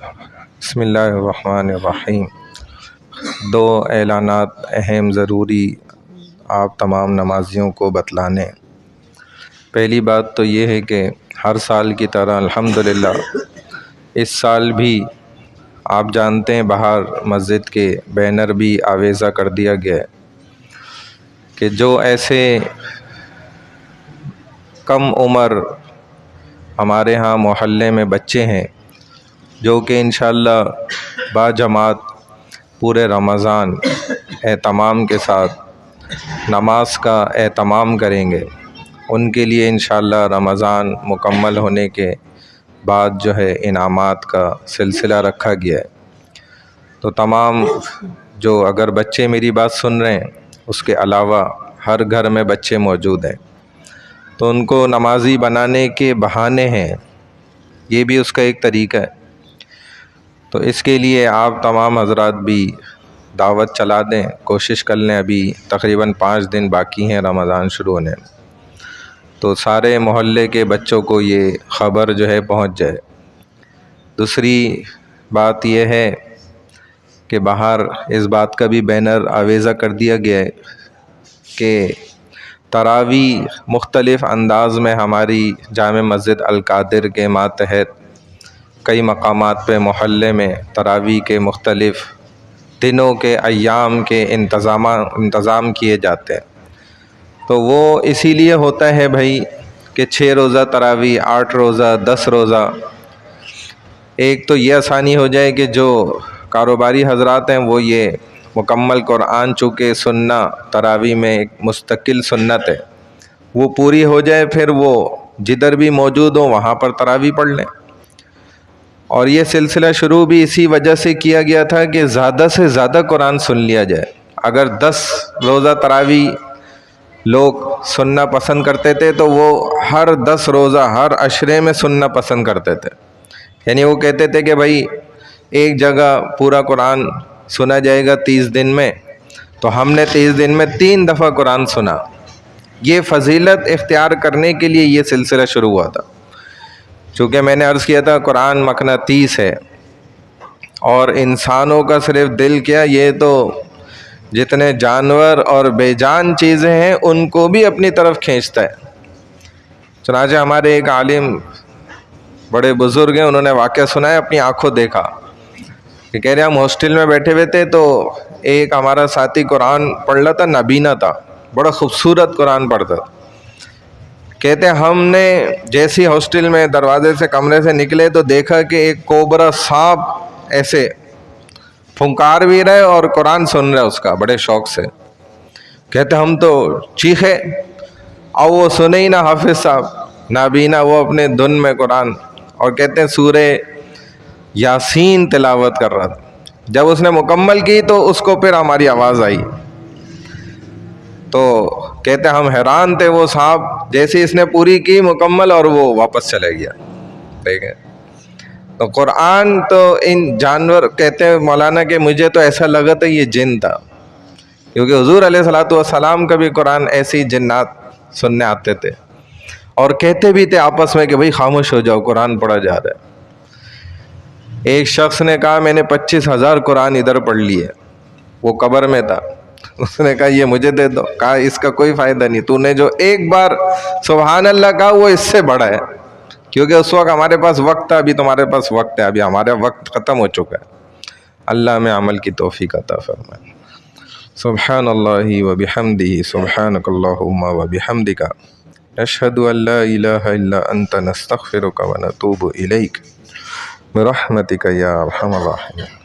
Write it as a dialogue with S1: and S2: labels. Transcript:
S1: بسم اللہ الرحمن الرحیم۔ دو اعلانات اہم ضروری آپ تمام نمازیوں کو بتلانے۔ پہلی بات تو یہ ہے کہ ہر سال کی طرح الحمدللہ اس سال بھی آپ جانتے ہیں باہر مسجد کے بینر بھی آویزہ کر دیا گیا ہے کہ جو ایسے کم عمر ہمارے ہاں محلے میں بچے ہیں جو کہ انشاءاللہ باجماعت پورے رمضان اہتمام کے ساتھ نماز کا اہتمام کریں گے، ان کے لیے انشاءاللہ رمضان مکمل ہونے کے بعد جو ہے انعامات کا سلسلہ رکھا گیا ہے۔ تو تمام جو اگر بچے میری بات سن رہے ہیں، اس کے علاوہ ہر گھر میں بچے موجود ہیں تو ان کو نمازی بنانے کے بہانے ہیں، یہ بھی اس کا ایک طریقہ ہے۔ تو اس کے لیے آپ تمام حضرات بھی دعوت چلا دیں، کوشش کر لیں، ابھی تقریباً 5 دن باقی ہیں رمضان شروع ہونے میں، تو سارے محلے کے بچوں کو یہ خبر جو ہے پہنچ جائے۔ دوسری بات یہ ہے کہ باہر اس بات کا بھی بینر آویزہ کر دیا گیا ہے کہ تراویح مختلف انداز میں ہماری جامع مسجد القادر کے ماتحت کئی مقامات پہ محلے میں تراویح کے مختلف دنوں کے ایام کے انتظام کیے جاتے ہیں۔ تو وہ اسی لیے ہوتا ہے بھائی کہ 6 روزہ تراویح، 8 روزہ، 10 روزہ، ایک تو یہ آسانی ہو جائے کہ جو کاروباری حضرات ہیں وہ یہ مکمل قرآن چونکہ سننا تراویح میں ایک مستقل سنت ہے وہ پوری ہو جائے، پھر وہ جدھر بھی موجود ہوں وہاں پر تراویح پڑھ لیں۔ اور یہ سلسلہ شروع بھی اسی وجہ سے کیا گیا تھا کہ زیادہ سے زیادہ قرآن سن لیا جائے۔ اگر 10 روزہ تراویح لوگ سننا پسند کرتے تھے تو وہ ہر 10 روزہ ہر عشرے میں سننا پسند کرتے تھے، یعنی وہ کہتے تھے کہ بھائی ایک جگہ پورا قرآن سنا جائے گا 30 دن میں، تو ہم نے 30 دن میں 3 دفعہ قرآن سنا۔ یہ فضیلت اختیار کرنے کے لیے یہ سلسلہ شروع ہوا تھا۔ چونکہ میں نے عرض کیا تھا قرآن مقناطیس ہے، اور انسانوں کا صرف دل کیا، یہ تو جتنے جانور اور بے جان چیزیں ہیں ان کو بھی اپنی طرف کھینچتا ہے۔ چنانچہ ہمارے ایک عالم بڑے بزرگ ہیں، انہوں نے واقعہ سنایا، اپنی آنکھوں دیکھا کہ کہہ رہے ہم ہاسٹل میں بیٹھے ہوئے تھے تو ایک ہمارا ساتھی قرآن پڑھ رہا تھا، نابینا تھا، بڑا خوبصورت قرآن پڑھتا تھا۔ کہتے ہم نے جیسی ہاسٹل میں دروازے سے کمرے سے نکلے تو دیکھا کہ ایک کوبرا سانپ ایسے پھنکار بھی رہے اور قرآن سن رہے اس کا بڑے شوق سے۔ کہتے ہم تو چیخے، اور وہ سنے ہی نہ حافظ صاحب نابینا، وہ اپنے دھن میں قرآن، اور کہتے ہیں سورہ یاسین تلاوت کر رہا تھا۔ جب اس نے مکمل کی تو اس کو پھر ہماری آواز آئی، تو کہتے ہم حیران تھے، وہ صاحب جیسے اس نے پوری کی مکمل اور وہ واپس چلے گیا۔ دیکھیں تو قرآن تو ان جانور، کہتے ہیں مولانا کہ مجھے تو ایسا لگا تھا یہ جن تھا، کیونکہ حضور علیہ الصلوۃ والسلام کا بھی قرآن ایسی جنات سننے آتے تھے، اور کہتے بھی تھے آپس میں کہ بھائی خاموش ہو جاؤ قرآن پڑھا جا رہا ہے۔ ایک شخص نے کہا میں نے 25,000 قرآن ادھر پڑھ لیے، وہ قبر میں تھا، اس نے کہا یہ مجھے دے دو، کہا اس کا کوئی فائدہ نہیں، تو نے جو ایک بار سبحان اللہ کہا وہ اس سے بڑا ہے، کیونکہ اس وقت ہمارے پاس وقت تھا، ابھی تمہارے پاس وقت ہے، ابھی ہمارا وقت ختم ہو چکا ہے۔ اللہ میں عمل کی توفیق عطا فرمائے۔ سبحان اللہ و بحمدہ، سبحانک اللہم و بحمدک، نشہد ان لا الہ الا انت، نستغفرک و نتوب الیک، برحمتک یا ارحم الراحمین۔